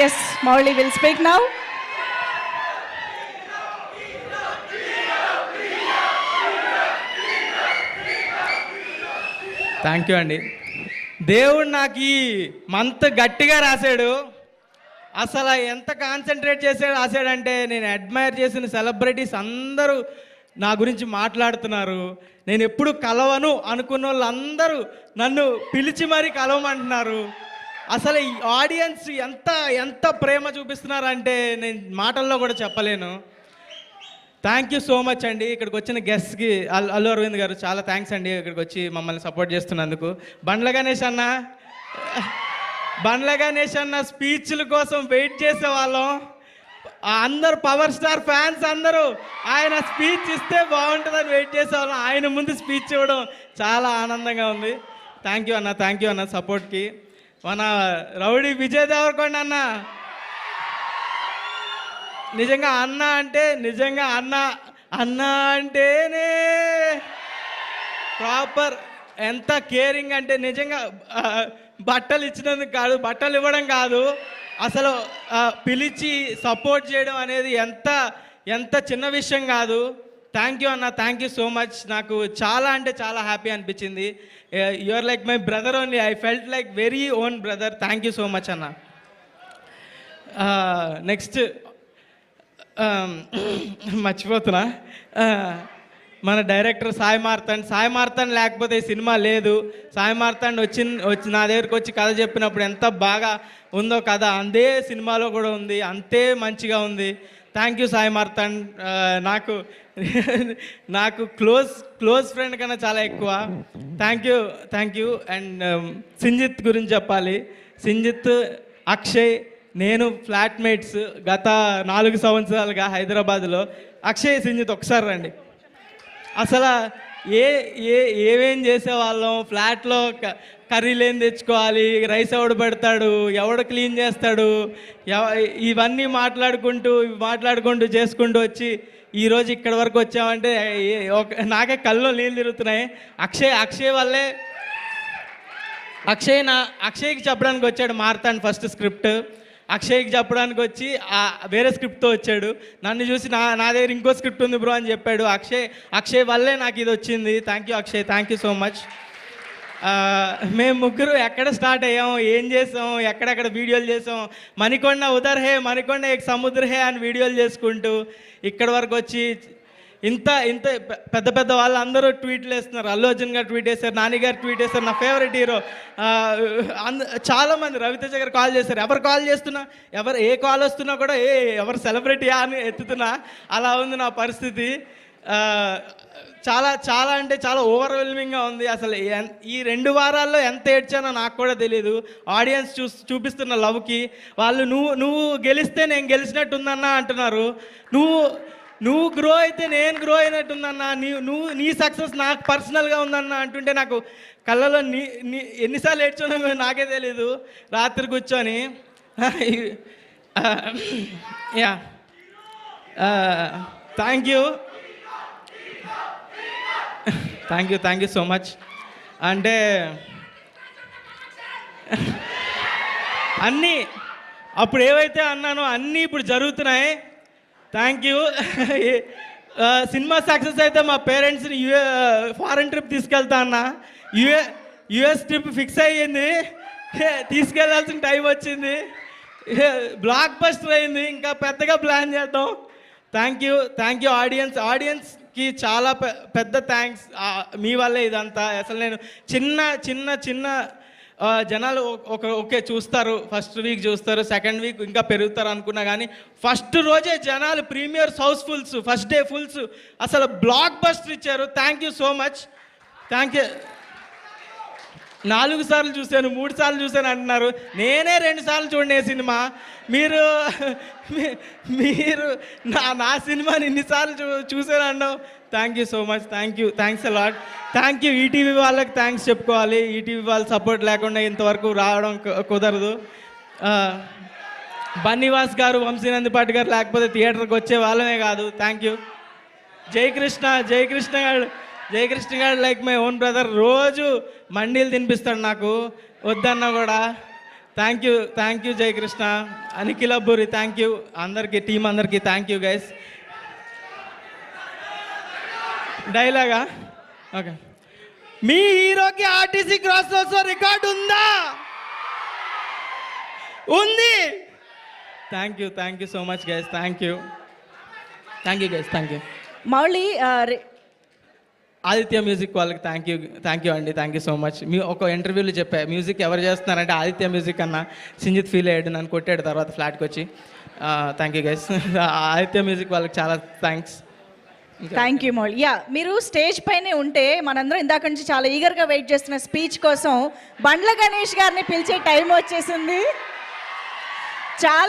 Yes, Morley will speak now. Thank you అండి. దేవుడు నాకు ఈ మంత్ గట్టిగా రాశాడు. అసలు ఎంత కాన్సన్ట్రేట్ చేసి రాశాడంటే, నేను అడ్మైర్ చేసిన సెలబ్రిటీస్ అందరూ నా గురించి మాట్లాడుతున్నారు. నేను ఎప్పుడు కలవను అనుకున్న వాళ్ళందరూ నన్ను పిలిచి మరీ కలవమంటున్నారు. అసలు ఈ ఆడియన్స్ ఎంత ఎంత ప్రేమ చూపిస్తున్నారంటే నేను మాటల్లో కూడా చెప్పలేను. థ్యాంక్ యూ సో మచ్ అండి. ఇక్కడికి వచ్చిన గెస్ట్కి అల్లు అరవింద్ గారు చాలా థ్యాంక్స్ అండి, ఇక్కడికి వచ్చి మమ్మల్ని సపోర్ట్ చేస్తున్నందుకు. బండ్ల గణేష్ అన్న స్పీచ్ల కోసం వెయిట్ చేసేవాళ్ళం. అందరు పవర్ స్టార్ ఫ్యాన్స్ అందరూ ఆయన స్పీచ్ ఇస్తే బాగుంటుందని వెయిట్ చేసేవాళ్ళం. ఆయన ముందు స్పీచ్ ఇవ్వడం చాలా ఆనందంగా ఉంది. థ్యాంక్ యూ అన్న సపోర్ట్కి. మన రౌడీ విజయ్ దేవరకొండ అన్న నిజంగా అన్న అంటేనే ప్రాపర్. ఎంత కేరింగ్ అంటే నిజంగా బట్టలు ఇచ్చినందుకు కాదు, బట్టలు ఇవ్వడం కాదు, అసలు పిలిచి సపోర్ట్ చేయడం అనేది ఎంత చిన్న విషయం కాదు. థ్యాంక్ యూ అన్న, థ్యాంక్ యూ సో మచ్. నాకు చాలా అంటే చాలా హ్యాపీ అనిపించింది. You are like my brother only. I felt like very own brother. Thank you so much అన్న. నెక్స్ట్ మర్చిపోతున్నా, మన డైరెక్టర్ సాయి మార్తాండ్ లేకపోతే ఈ సినిమా లేదు. సాయి మార్తాండ్ వచ్చి నా దగ్గరికి వచ్చి కథ చెప్పినప్పుడు ఎంత బాగా ఉందో కథ, అంతే సినిమాలో కూడా ఉంది, అంతే మంచిగా ఉంది. Thank you Sai Marthand. నాకు క్లోజ్ ఫ్రెండ్ కన్నా చాలా ఎక్కువ. Thank you. అండ్ సింజిత్ గురించి చెప్పాలి. సింజిత్, అక్షయ్, నేను ఫ్లాట్మేట్స్ గత 4 సంవత్సరాలుగా హైదరాబాద్లో. అక్షయ్, సింజిత్ ఒకసారి రండి. అసలు ఏమేం చేసేవాళ్ళం. ఫ్లాట్లో కర్రీలు ఏం తెచ్చుకోవాలి, రైస్ ఎవడు పెడతాడు, ఎవడు క్లీన్ చేస్తాడు, ఇవన్నీ మాట్లాడుకుంటూ చేసుకుంటూ వచ్చి ఈరోజు ఇక్కడి వరకు వచ్చామంటే నాకే కళ్ళు నీళ్ళు తిరుగుతున్నాయి. అక్షయ్ వల్లే. అక్షయ్కి చెప్పడానికి వచ్చాడు మార్తాండ్ ఫస్ట్ స్క్రిప్ట్. అక్షయ్కి చెప్పడానికి వచ్చి వేరే స్క్రిప్ట్తో వచ్చాడు. నన్ను చూసి నా దగ్గర ఇంకో స్క్రిప్ట్ ఉంది బ్రో అని చెప్పాడు. అక్షయ్ వల్లే నాకు ఇది వచ్చింది. Thank you Akshay, thank you so much. మేము ముగ్గురు ఎక్కడ స్టార్ట్ అయ్యాం, ఏం చేసాం, ఎక్కడెక్కడ వీడియోలు చేసాం. మణికొండ ఉదర్ హే, మణికొండ ఎక్ సముద్ర హే అని వీడియోలు చేసుకుంటూ ఇక్కడి వరకు వచ్చి ఇంత పెద్ద వాళ్ళు అందరూ ట్వీట్లు వేస్తున్నారు. అల్లు అర్జున్ గారు ట్వీట్ వేశారు, నాని గారు ట్వీట్ వేశారు, నా ఫేవరెట్ హీరో చాలామంది, రవితేజ గారు కాల్ చేశారు. ఎవరు కాల్ చేస్తున్నా, ఏ కాల్ వస్తున్నా కూడా ఎవరు సెలబ్రిటీయా అని ఎత్తుతున్నా. అలా ఉంది నా పరిస్థితి. చాలా అంటే చాలా ఓవర్వెల్మింగ్గా ఉంది. అసలు ఈ 2 వారాల్లో ఎంత ఏడ్చానో నాకు కూడా తెలీదు. ఆడియన్స్ చూపిస్తున్న లవ్కి వాళ్ళు నువ్వు గెలిస్తే నేను గెలిచినట్టుందన్నా అంటున్నారు. నువ్వు గ్రో అయితే నేను గ్రో అయినట్టుందన్నా, నీ సక్సెస్ నాకు పర్సనల్గా ఉందన్నా అంటుంటే నాకు కళ్ళలో ఎన్నిసార్లు ఏడ్చానో నాకే తెలీదు రాత్రి కూర్చొని. Yeah, thank you so much. అంటే అన్నీ అప్పుడు ఏవైతే అన్నానో అన్నీ ఇప్పుడు జరుగుతున్నాయి. Thank you. సినిమా సక్సెస్ అయితే మా పేరెంట్స్ని ఫారెన్ ట్రిప్ తీసుకెళ్తా అన్న. యుఎస్ ట్రిప్ ఫిక్స్ అయ్యింది, తీసుకెళ్లాల్సిన టైం వచ్చింది. బ్లాక్ బస్టర్ అయింది, ఇంకా పెద్దగా ప్లాన్ చేద్దాం. థ్యాంక్ యూ ఆడియన్స్కి చాలా పెద్ద థ్యాంక్స్. మీ వల్లే ఇదంతా. అసలు నేను చిన్న జనాలు ఓకే చూస్తారు, ఫస్ట్ వీక్ చూస్తారు, సెకండ్ వీక్ ఇంకా పెరుగుతారు అనుకున్నా కానీ ఫస్ట్ రోజే జనాలు premieres housefuls, first day fulls, అసలు బ్లాక్ బస్టర్ ఇచ్చారు. Thank you so much. Thank you. 4 సార్లు చూశాను, 3 సార్లు చూశాను అంటున్నారు. నేనే 2 సార్లు చూడండి సినిమా. మీరు నా సినిమాని ఇన్నిసార్లు చూశాను అన్నావు. Thank you so much. Thanks a lot. Thank you. ETV వాళ్ళకి థ్యాంక్స్ చెప్పుకోవాలి. ఈటీవీ వాళ్ళ సపోర్ట్ లేకుండా ఇంతవరకు రావడం కుదరదు. బన్నీవాస్ గారు, వంశీనందిపాటి గారు లేకపోతే థియేటర్కి వచ్చే వాళ్ళమే కాదు. Thank you. జయకృష్ణ గారు లైక్ మై ఓన్ బ్రదర్. రోజు మండీలు తినిపిస్తాడు నాకు, వద్దన్నా కూడా. థ్యాంక్ యూ జయకృష్ణ, అనిఖిల్ అబ్బూరి, థ్యాంక్ యూ అందరికీ, టీం అందరికీ థ్యాంక్ యూ గైస్. డైలాగా ఓకే. మీ హీరోకి ఆర్టీసీ క్రాస్ రోడ్స్లో రికార్డు ఉందా? ఉంది. Thank you so much guys, thank you guys, thank you. Mouli Aditya music వాళ్ళకి థ్యాంక్ యూ అండి, థ్యాంక్ యూ సో మచ్. మీ ఒక ఇంటర్వ్యూలో చెప్పా, మ్యూజిక్ ఎవరు చేస్తున్నారంటే ఆదిత్య మ్యూజిక్ అన్న. సింజిత్ ఫీల్ అయ్యాడు, నన్ను కొట్టాడు తర్వాత ఫ్లాట్కి వచ్చి. Thank you guys, Aditya music వాళ్ళకి చాలా thanks. Thank you Mouli. Yeah, మీరు స్టేజ్ పైనే ఉంటే మనందరం ఇందాక నుంచి చాలా ఈగర్గా వెయిట్ చేస్తున్న స్పీచ్ కోసం బండ్ల గణేష్ గారిని పిలిచే టైం వచ్చేసింది. చాలా